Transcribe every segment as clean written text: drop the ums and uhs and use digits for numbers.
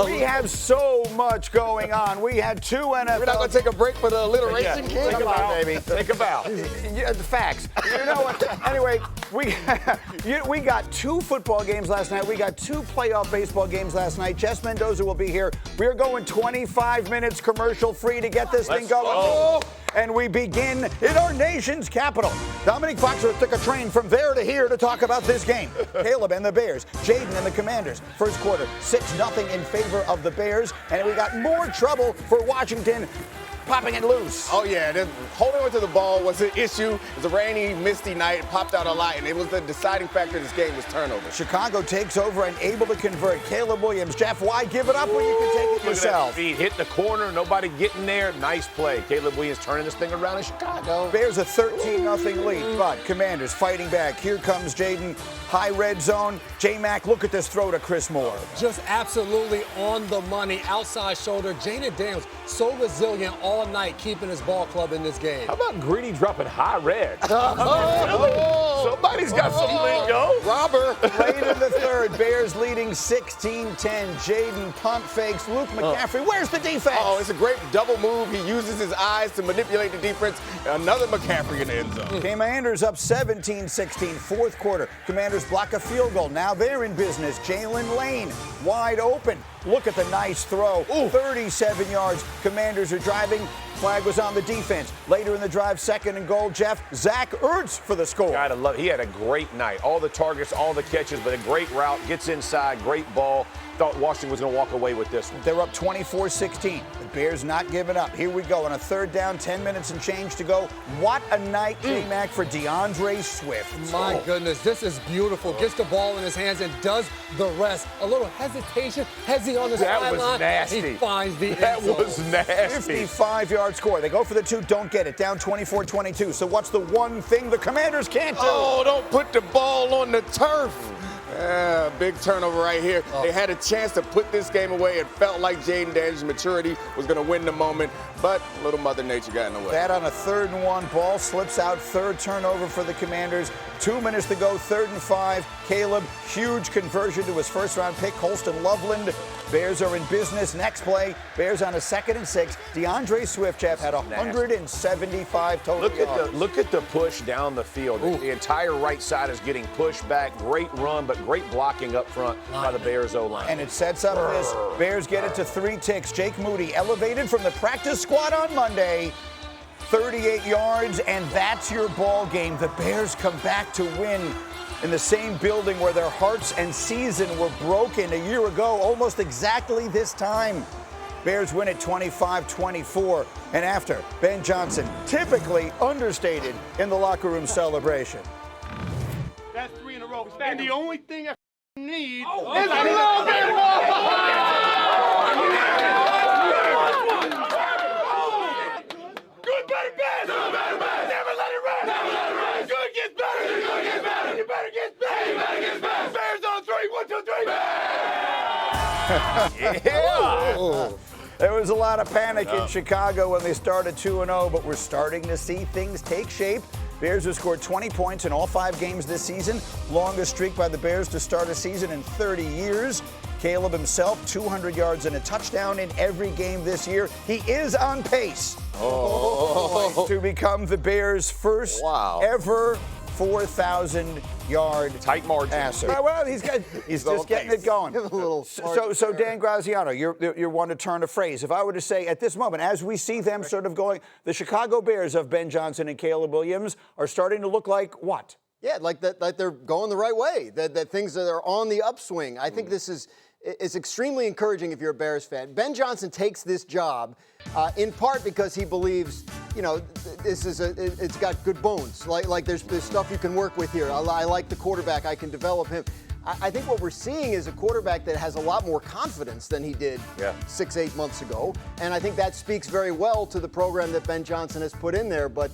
We have so much going on. We had 2 NFL. We're not going to take a break for the alliteration, kid? Come on, baby. Think about. Yeah, the facts. You know what? Anyway, we got 2 football games last night. We got 2 playoff baseball games last night. Jess Mendoza will be here. We are going 25 minutes commercial free to get this thing going. Go. And we begin in our nation's capital. Domonique Foxworth took a train from there to here to talk about this game. Caleb and the Bears, Jaden and the Commanders. First quarter, 6-0 in favor of the Bears. And we got more trouble for Washington popping it loose. Oh, yeah. Holding on to the ball was an issue. It was a rainy, misty night. It popped out a lot, and it was the deciding factor in this game was turnover. Chicago takes over and able to convert. Caleb Williams. Jeff, why give it up when you can take it yourself? Feet hit the corner, nobody getting there. Nice play. Caleb Williams turning this thing around in Chicago. Bears a 13-0 lead, but Commanders fighting back. Here comes Jaden. High red zone. J-Mac, look at this throw to Chris Moore. Just absolutely on the money. Outside shoulder. Jaden Daniels, so resilient all night, keeping his ball club in this game. How about Greedy dropping high red? Somebody's got some lingo. Robber. Late in the third, Bears leading 16-10. Jaden pump fakes. Luke McCaffrey. Where's the defense? Oh, it's a great double move. He uses his eyes to manipulate the defense. Another McCaffrey in the end zone. Commanders up 17-16. Fourth quarter. Commanders block a field goal. Now they're in business. Jalen Lane wide open. Look at the nice throw. 37 yards. Commanders are driving. Flag was on the defense. Later in the drive, 2nd and goal. Jeff, Zach Ertz for the score. Gotta love. He had a great night. All the targets, all the catches, but a great route. Gets inside. Great ball. Thought Washington was going to walk away with this one. They're up 24-16. The Bears not giving up. Here we go on a 3rd down, 10 minutes and change to go. What a night, J-Mac, for DeAndre Swift. My goodness, this is beautiful. Gets the ball in his hands and does the rest. A little hesitation, hezzy on the sideline. That was nasty. He finds the That end zone. was nasty. 55-yard score. They go for the 2, don't get it. Down 24-22. So what's the one thing the Commanders can't do? Oh, don't put the ball on the turf. Big turnover right here. They had a chance to put this game away. It felt like Jaden Daniels' maturity was going to win the moment, but little Mother Nature got in the way. That on a 3rd and 1. Ball slips out. 3rd turnover for the Commanders. 2 minutes to go. 3rd and 5. Caleb, huge conversion to his first-round pick. Holston Loveland. Bears are in business. Next play, Bears on a 2nd and 6. DeAndre Swift, Jeff, had 175 total yards. Look at the push down the field. The entire right side is getting pushed back. Great run, but great blocking up front by the Bears O-line. And it sets up this. Bears get it to 3 ticks. Jake Moody elevated from the practice squad on Monday. 38 yards, and that's your ball game. The Bears come back to win in the same building where their hearts and season were broken a year ago, almost exactly this time. Bears win it 25-24. And after, Ben Johnson, typically understated in the locker room celebration. That's 3 in a row. And the only thing I need is a little bit Good, better, best. Never let it rest. Good gets better. You better get better. Bears on 3. 1, 2, 3. Yeah. There was a lot of panic in Chicago when they started 2-0, but we're starting to see things take shape. Bears have scored 20 points in all 5 games this season, longest streak by the Bears to start a season in 30 years. Caleb himself, 200 yards and a touchdown in every game this year. He is on pace to become the Bears' first ever 4,000-yard tight margin passer. Well, he's just getting it going. So Dan Graziano, you're one to turn a phrase. If I were to say at this moment, as we see them sort of going, the Chicago Bears of Ben Johnson and Caleb Williams are starting to look like what? Yeah, like they're going the right way. That things that are on the upswing. I think this is extremely encouraging if you're a Bears fan. Ben Johnson takes this job in part because he believes, it's got good bones. Like there's stuff you can work with here. I like the quarterback. I can develop him. I think what we're seeing is a quarterback that has a lot more confidence than he did 6-8 months ago. And I think that speaks very well to the program that Ben Johnson has put in there. But,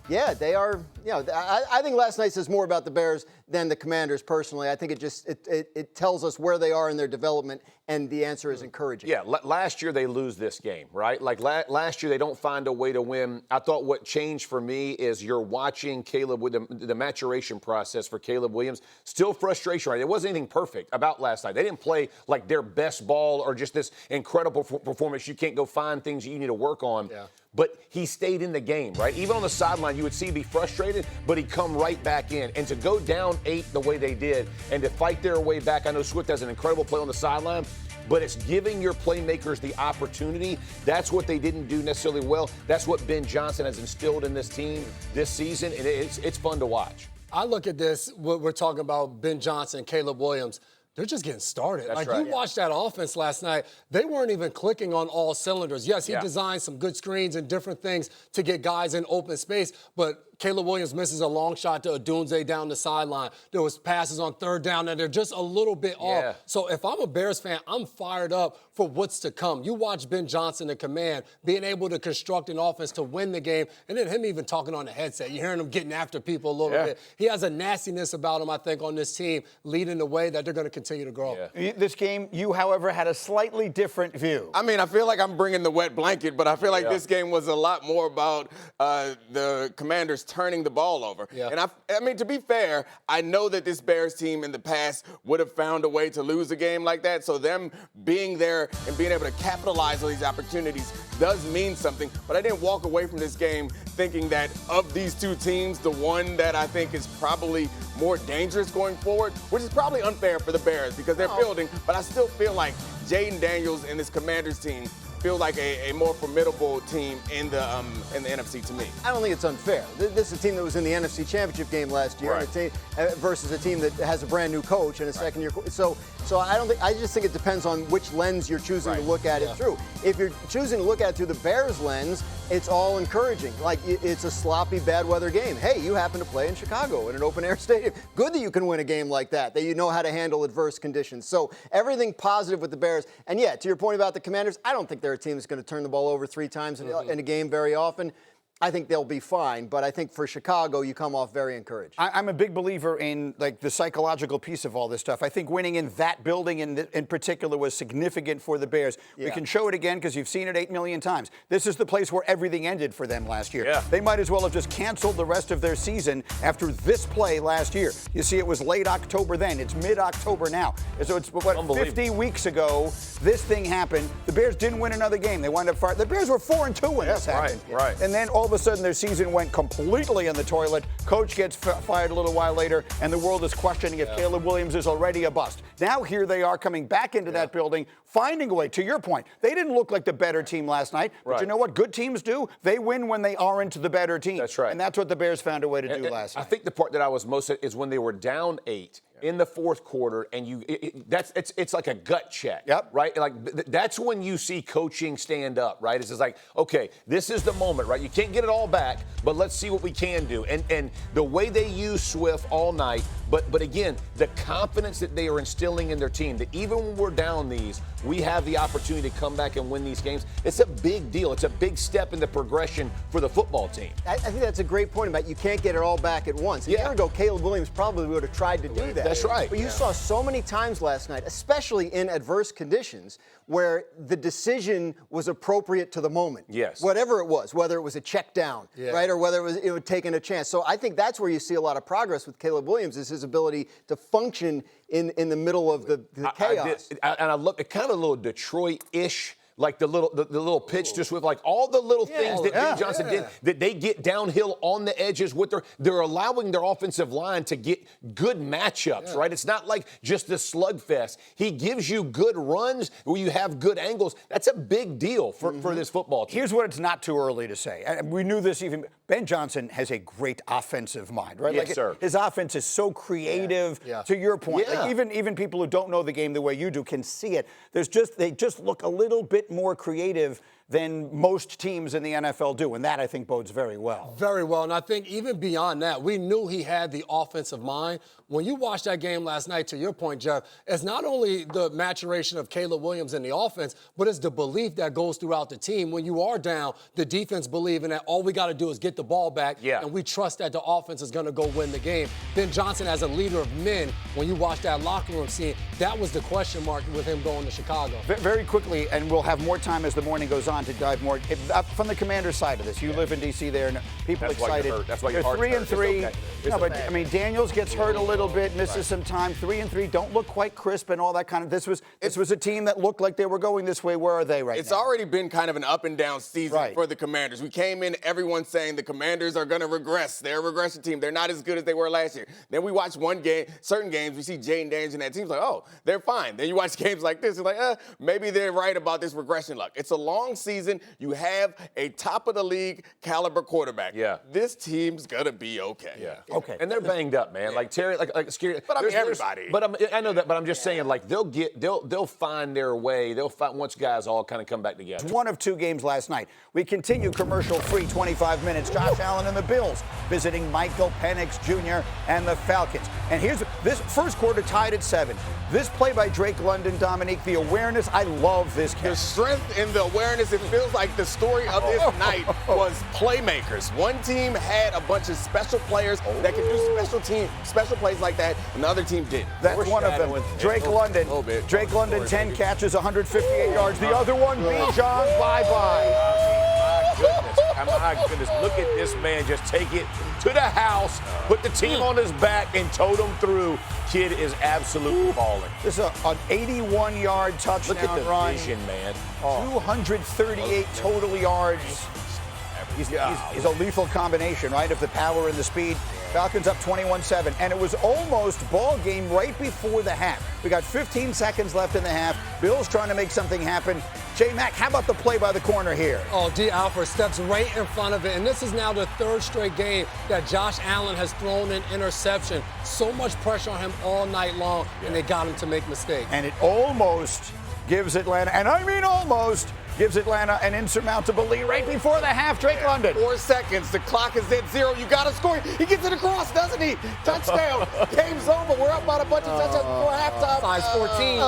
Yeah, they are. I think last night says more about the Bears than the Commanders personally. I think it tells us where they are in their development, and the answer is encouraging. Yeah, last year they lose this game, right? Like last year they don't find a way to win. I thought what changed for me is you're watching Caleb with the maturation process for Caleb Williams. Still frustration, right? There wasn't anything perfect about last night. They didn't play like their best ball or just this incredible performance. You can't go find things you need to work on. Yeah. But he stayed in the game, right? Even on the sideline, you would see him be frustrated, but he'd come right back in. And to go down 8 the way they did and to fight their way back, I know Swift has an incredible play on the sideline, but it's giving your playmakers the opportunity. That's what they didn't do necessarily well. That's what Ben Johnson has instilled in this team this season, and it's fun to watch. I look at this, what we're talking about, Ben Johnson, Caleb Williams. They're just getting started. That's like, right. you watched that offense last night. They weren't even clicking on all cylinders. Yes, he Yeah. designed some good screens and different things to get guys in open space, but Caleb Williams misses a long shot to Odunze down the sideline. There was passes on third down, and they're just a little bit off. So if I'm a Bears fan, I'm fired up for what's to come. You watch Ben Johnson in command, being able to construct an offense to win the game, and then him even talking on the headset. You're hearing him getting after people a little bit. He has a nastiness about him, I think, on this team, leading the way that they're going to continue to grow. This game, you, however, had a slightly different view. I mean, I feel like I'm bringing the wet blanket, but I feel like this game was a lot more about the Commanders turning the ball over. And I mean, to be fair, I know that this Bears team in the past would have found a way to lose a game like that. So them being there and being able to capitalize on these opportunities does mean something. But I didn't walk away from this game thinking that of these two teams, the one that I think is probably more dangerous going forward, which is probably unfair for the Bears because they're building, but I still feel like Jaden Daniels and this Commanders team feel like a more formidable team in the NFC to me. I don't think it's unfair. This is a team that was in the NFC Championship game last year, versus a team that has a brand new coach and a second year. So I don't think. I just think it depends on which lens you're choosing to look at it through. If you're choosing to look at it through the Bears lens, it's all encouraging. Like, it's a sloppy, bad weather game. Hey, you happen to play in Chicago in an open air stadium. Good that you can win a game like that you know how to handle adverse conditions. So everything positive with the Bears. And yeah, to your point about the Commanders, I don't think they're a team that's going to turn the ball over 3 times in a game very often. I think they'll be fine, but I think for Chicago, you come off very encouraged. I'm a big believer in like the psychological piece of all this stuff. I think winning in that building in particular was significant for the Bears. We can show it again because you've seen it 8 million times. This is the place where everything ended for them last year. They might as well have just canceled the rest of their season after this play last year. You see, it was late October then. It's mid-October now. So it's what, 50 weeks ago, this thing happened. The Bears didn't win another game. They wound up fired. The Bears were 4-2 when this happened. And then all of a sudden their season went completely in the toilet. Coach gets fired a little while later, and the world is questioning if Caleb Williams is already a bust. Now here they are coming back into that building, finding a way. To your point, they didn't look like the better team last night, but you know what good teams do? They win when they aren't the better team. That's right. And that's what the Bears found a way to do last night. I think the part that I was most is when they were down 8 in the fourth quarter, and it's like a gut check, right? Like that's when you see coaching stand up, right? It's just like, okay, this is the moment, right? You can't get it all back, but let's see what we can do. And the way they use Swift all night, but again, the confidence that they are instilling in their team, that even when we're down these, we have the opportunity to come back and win these games. It's a big deal. It's a big step in the progression for the football team. I think that's a great point about you can't get it all back at once. A year ago, Caleb Williams probably would have tried to do that. That's right. But you saw so many times last night, especially in adverse conditions, where the decision was appropriate to the moment. Whatever it was, whether it was a check down, right, or whether it was taking a chance. So I think that's where you see a lot of progress with Caleb Williams, is his ability to function in the middle of the chaos. And I look at kind of a little Detroit-ish, like the little pitch just with like all the little things that Ben Johnson did, that they get downhill on the edges with they're allowing their offensive line to get good matchups, right? It's not like just this slugfest. He gives you good runs where you have good angles. That's a big deal for this football team. Here's what it's not too early to say. And we knew this even. Ben Johnson has a great offensive mind, right? Yes, sir. His offense is so creative. To your point, like even people who don't know the game the way you do can see it. They just look a little bit more creative than most teams in the NFL do, and that, I think, bodes very well. Very well, and I think even beyond that, we knew he had the offensive mind. When you watched that game last night, to your point, Jeff, it's not only the maturation of Caleb Williams in the offense, but it's the belief that goes throughout the team. When you are down, the defense believing that all we got to do is get the ball back, and we trust that the offense is going to go win the game. Ben Johnson, as a leader of men, when you watch that locker room scene, that was the question mark with him going to Chicago. Very quickly, and we'll have more time as the morning goes on to dive more. From the Commander's side of this, you live in D.C. there, and people That's excited. Why you're hurt. That's why They're your heart's 3-3. hurt. It's okay. No, but I mean, Daniels gets hurt a little bit, misses some time. 3-3, don't look quite crisp and all that kind of. This was a team that looked like they were going this way. Where are they right now? It's already been kind of an up and down season for the Commanders. We came in, everyone saying the Commanders are going to regress. They're a regression team. They're not as good as they were last year. Then we watch one game, certain games, we see Jaden Daniels and that team's like, oh, they're fine. Then you watch games like this, it's like, maybe they're right about this regression luck. It's a long season. You have a top of the league caliber quarterback. Yeah. This team's going to be okay. Yeah. Okay. And they're banged up, man. Like Terry, like scary. But I mean, everybody. But I know that. But I'm just saying, like they'll find their way. They'll find once guys all kind of come back together. One of two games last night. We continue commercial-free 25 minutes. Josh Allen and the Bills visiting Michael Penix Jr. and the Falcons. And here's this first quarter tied at 7. This play by Drake London, Domonique, the awareness. I love this catch. The strength and the awareness. It feels like the story of this night was playmakers. One team had a bunch of special players that could do special plays like that, and the other team didn't. That's one of them. Drake London. Drake London, 10 catches, 158 yards. The other one, Bijan, bye-bye. My goodness, look at this man just take it to the house, put the team on his back, and tote them through. Kid is absolutely balling. This is an 81-yard touchdown Look at the run. vision, man. 238 total yards. He's a lethal combination, right, of the power and the speed. Falcons up 21-7, and it was almost ball game right before the half. We got 15 seconds left in the half. Bills trying to make something happen. J-Mac, how about the play by the corner here? Oh, D. Alford steps right in front of it, and this is now the third straight game that Josh Allen has thrown an interception. So much pressure on him all night long, and they got him to make mistakes. And it almost gives Atlanta, and I mean almost, gives Atlanta an insurmountable lead right before the half. Drake London. 4 seconds. The clock is at 0. You got to score. He gets it across, doesn't he? Touchdown. Game's over. We're up by a bunch of touchdowns before halftime. Size 14.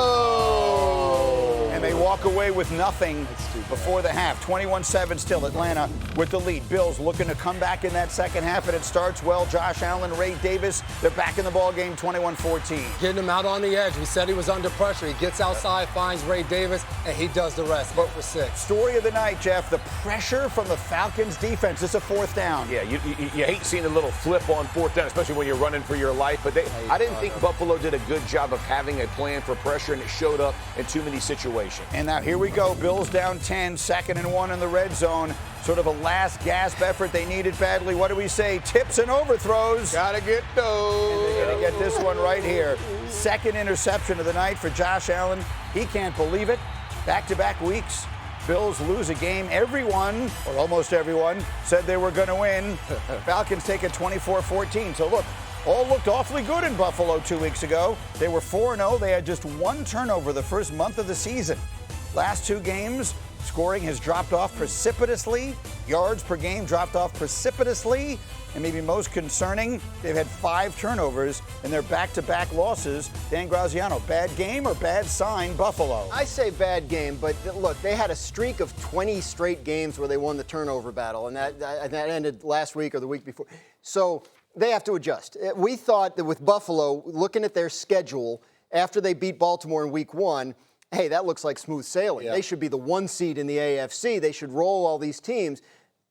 And they walk away with nothing before the half. 21-7 still. Atlanta with the lead. Bills looking to come back in that second half, and it starts well. Josh Allen, Ray Davis, they're back in the ball game, 21-14. Getting him out on the edge. We said he was under pressure. He gets outside, finds Ray Davis, and he does the rest. 8 for 6. Story of the night, Jeff, the pressure from the Falcons defense. It's a fourth down. Yeah, you hate seeing a little flip on fourth down, especially when you're running for your life. But I didn't think Buffalo did a good job of having a plan for pressure, and it showed up in too many situations. And now here we go. Bills down 10, 2nd and 1 in the red zone. Sort of a last gasp effort they needed badly. What do we say? Tips and overthrows. Gotta get those. And they're going to get this one right here. Second interception of the night for Josh Allen. He can't believe it. Back-to-back weeks. Bills lose a game. Everyone, or almost everyone, said they were going to win. Falcons take it 24-14. So look, all looked awfully good in Buffalo 2 weeks ago. They were 4-0. They had just one turnover the first month of the season. Last 2 games, scoring has dropped off precipitously. Yards per game dropped off precipitously. And maybe most concerning, they've had 5 turnovers in their back-to-back losses. Dan Graziano, bad game or bad sign, Buffalo? I say bad game, but look, they had a streak of 20 straight games where they won the turnover battle, and that ended last week or the week before. So they have to adjust. We thought that with Buffalo, looking at their schedule, after they beat Baltimore in week 1, hey, that looks like smooth sailing. Yeah. They should be the 1 seed in the AFC. They should roll all these teams.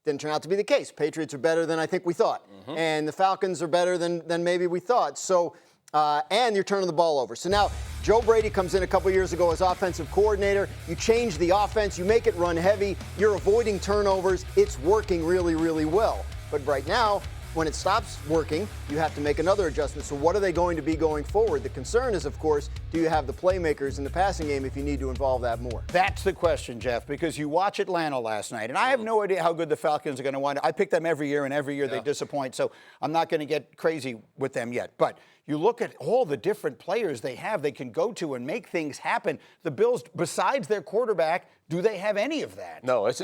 Didn't turn out to be the case. Patriots are better than I think we thought. And the Falcons are better than maybe we thought. So, and you're turning the ball over. So now Joe Brady comes in a couple years ago as offensive coordinator. You change the offense. You make it run heavy. You're avoiding turnovers. It's working really, really well. But right now, when it stops working, you have to make another adjustment. So what are they going to be going forward? The concern is, of course, do you have the playmakers in the passing game if you need to involve that more? That's the question, Jeff, because you watch Atlanta last night, and I have no idea how good the Falcons are going to wind up. I pick them every year, and every year they disappoint, so I'm not going to get crazy with them yet. But you look at all the different players they can go to and make things happen. The Bills, besides their quarterback, do they have any of that? No, it's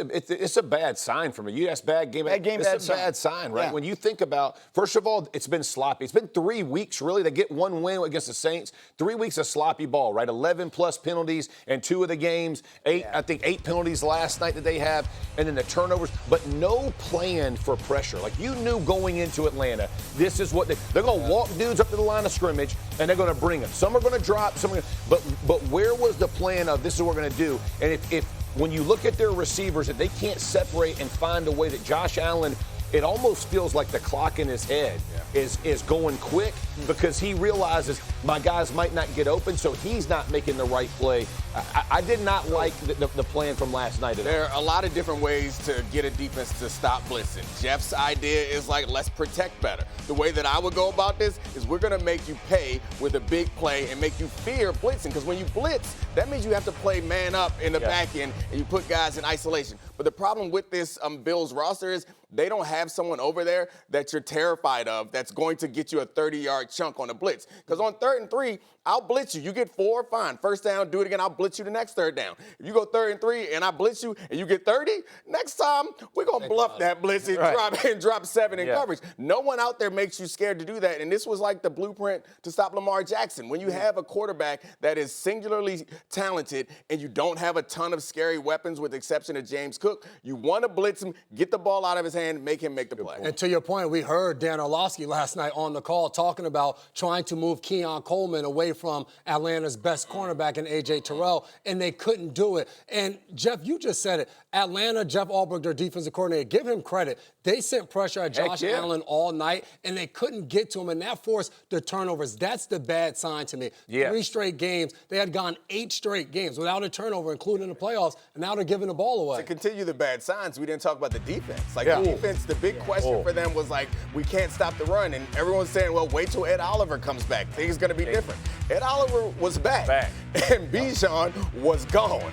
a bad sign for me. You ask bad game. It's a bad sign, right? Yeah. When you think about, first of all, it's been sloppy. It's been 3 weeks, really. They get one win against the Saints. 3 weeks of sloppy ball, right? 11-plus penalties in 2 of the games. I think 8 penalties last night that they have, and then the turnovers. But no plan for pressure. Like, you knew going into Atlanta, this is what they're going to walk dudes up to the line of scrimmage, and they're going to bring them. Some are going to drop, some are going to, but where was the plan of this is what we're going to do? And if when you look at their receivers, that they can't separate and find a way that Josh Allen, it almost feels like the clock in his head is going quick because he realizes my guys might not get open, so he's not making the right play. I did not like the plan from last night. There are a lot of different ways to get a defense to stop blitzing. Jeff's idea is like, let's protect better. The way that I would go about this is we're going to make you pay with a big play and make you fear blitzing, because when you blitz, that means you have to play man up in the back end and you put guys in isolation. But the problem with this Bills roster is they don't have someone over there that you're terrified of that's going to get you a 30-yard chunk on a blitz. Because on 3rd and 3, I'll blitz you. You get 4, fine. First down, do it again. I'll blitz you the next 3rd down. If you go 3rd and 3 and I blitz you and you get 30, next time we're going to bluff that blitz and drop 7 in coverage. No one out there makes you scared to do that. And this was like the blueprint to stop Lamar Jackson. When you have a quarterback that is singularly talented and you don't have a ton of scary weapons with the exception of James Cook, you want to blitz him, get the ball out of his hand, make him make the play. And to your point, we heard Dan Orlovsky last night on the call talking about trying to move Keon Coleman away from Atlanta's best cornerback in A.J. Terrell, and they couldn't do it. And, Jeff, you just said it. Atlanta, Jeff Albrecht, their defensive coordinator, give him credit. They sent pressure at Josh Allen all night, and they couldn't get to him, and that forced the turnovers. That's the bad sign to me. 3 straight games. They had gone 8 straight games without a turnover, including the playoffs, and now they're giving the ball away. To continue the bad signs, we didn't talk about the defense. Like, the defense, the big question for them was, like, we can't stop the run. And everyone's saying, well, wait till Ed Oliver comes back. Things going to be different. Ed Oliver was back. And Bijan was gone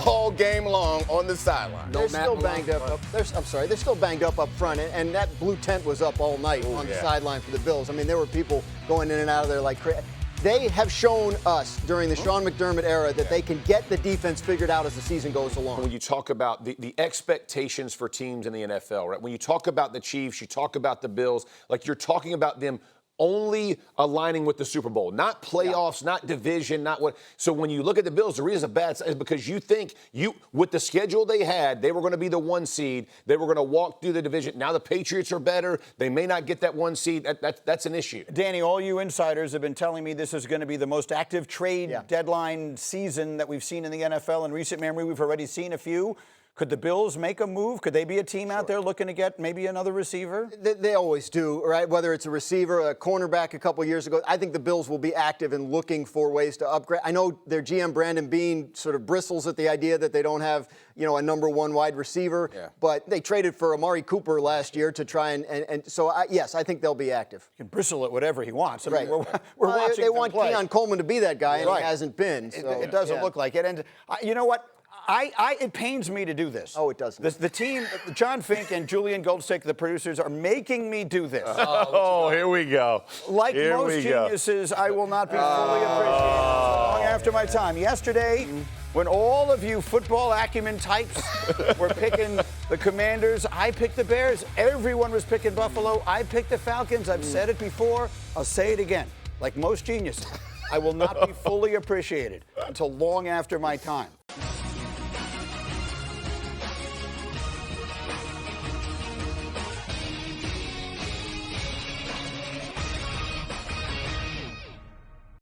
all game long on the sideline. They're still banged up. They're still banged up front. And that blue tent was up all night on the sideline for the Bills. I mean, there were people going in and out of there like crazy. They have shown us during the Sean McDermott era that they can get the defense figured out as the season goes along. When you talk about the expectations for teams in the NFL, right? When you talk about the Chiefs, you talk about the Bills, like you're talking about them only aligning with the Super Bowl, not playoffs, not division, not what. So when you look at the Bills, the reason it's bad is because you think with the schedule they had, they were going to be the 1 seed. They were going to walk through the division. Now the Patriots are better. They may not get that 1 seed. That's an issue. Danny, all you insiders have been telling me this is going to be the most active trade deadline season that we've seen in the NFL in recent memory. We've already seen a few. Could the Bills make a move? Could they be a team out there looking to get maybe another receiver? They always do, right? Whether it's a receiver, a cornerback a couple years ago, I think the Bills will be active in looking for ways to upgrade. I know their GM, Brandon Beane, sort of bristles at the idea that they don't have, a number 1 wide receiver, but they traded for Amari Cooper last year to try and so, yes, I think they'll be active. He can bristle at whatever he wants. I mean, we're watching They want play. Keon Coleman to be that guy, and he hasn't been. So, it doesn't look like it. And you know what? It pains me to do this. Oh, it doesn't. The team, John Fink and Julian Goldstick, the producers, are making me do this. Oh, here we go. Like most geniuses, I will not be fully appreciated long after my time. Yesterday, when all of you football acumen types were picking the Commanders, I picked the Bears. Everyone was picking Buffalo. I picked the Falcons. I've said it before. I'll say it again. Like most geniuses, I will not be fully appreciated until long after my time.